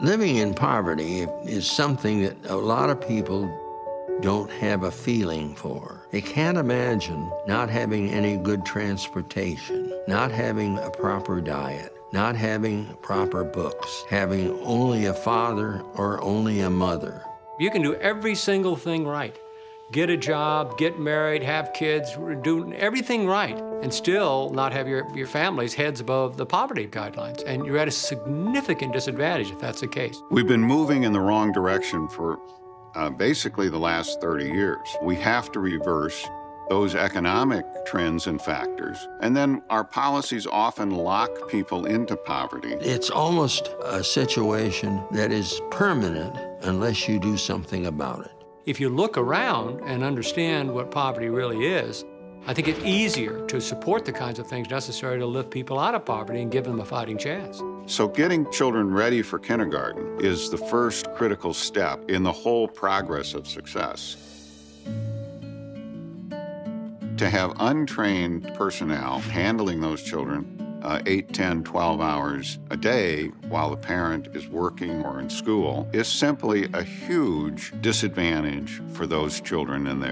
Living in poverty is something that a lot of people don't have a feeling for. They can't imagine not having any good transportation, not having a proper diet, not having proper books, having only a father or only a mother. You can do every single thing right. Get a job, get married, have kids, do everything right, and still not have your family's heads above the poverty guidelines. And you're at a significant disadvantage if that's the case. We've been moving in the wrong direction for basically the last 30 years. We have to reverse those economic trends and factors, and then our policies often lock people into poverty. It's almost a situation that is permanent unless you do something about it. If you look around and understand what poverty really is, I think it's easier to support the kinds of things necessary to lift people out of poverty and give them a fighting chance. So getting children ready for kindergarten is the first critical step in the whole progress of success. To have untrained personnel handling those children 8, 10, 12 hours a day while the parent is working or in school is simply a huge disadvantage for those children and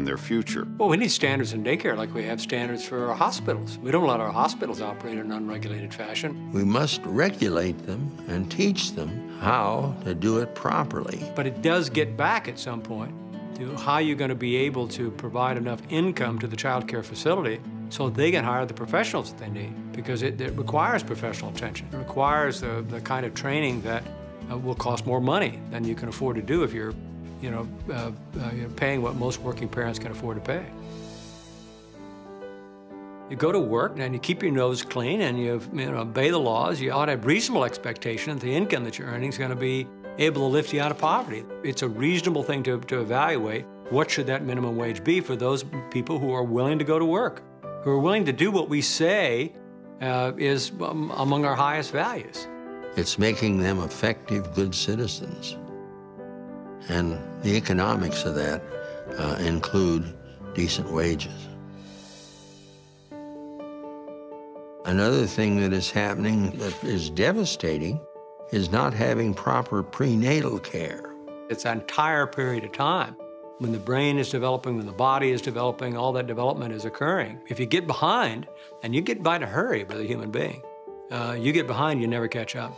their future. Well, we need standards in daycare like we have standards for our hospitals. We don't let our hospitals operate in an unregulated fashion. We must regulate them and teach them how to do it properly. But it does get back at some point to how you're going to be able to provide enough income to the child care facility so they can hire the professionals that they need, because it requires professional attention. It requires the kind of training that will cost more money than you can afford to do if you're paying what most working parents can afford to pay. You go to work and you keep your nose clean and you obey the laws. You ought to have reasonable expectation that the income that you're earning is going to be able to lift you out of poverty. It's a reasonable thing to evaluate what should that minimum wage be for those people who are willing to go to work, who are willing to do what we say is among our highest values. It's making them effective, good citizens. And the economics of that include decent wages. Another thing that is happening that is devastating is not having proper prenatal care. It's an entire period of time when the brain is developing, when the body is developing, all that development is occurring. If you get behind, and you get by in a hurry with a human being, you get behind, you never catch up.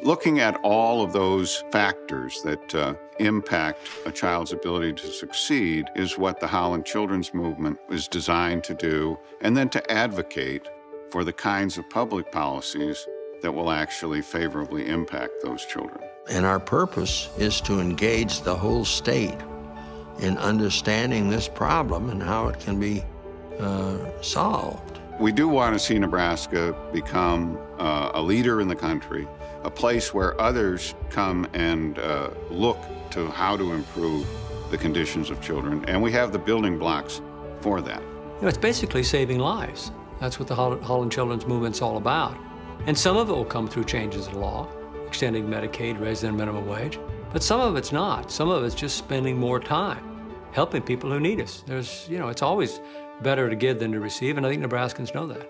Looking at all of those factors that impact a child's ability to succeed is what the Holland Children's Movement is designed to do, and then to advocate for the kinds of public policies that will actually favorably impact those children. And our purpose is to engage the whole state in understanding this problem and how it can be solved. We do want to see Nebraska become a leader in the country, a place where others come and look to how to improve the conditions of children, and we have the building blocks for that. It's basically saving lives. That's what the Holland Children's Movement's all about. And some of it will come through changes in law, extending Medicaid, raising the minimum wage, but some of it's not. Some of it's just spending more time, helping people who need us. It's always better to give than to receive, and I think Nebraskans know that.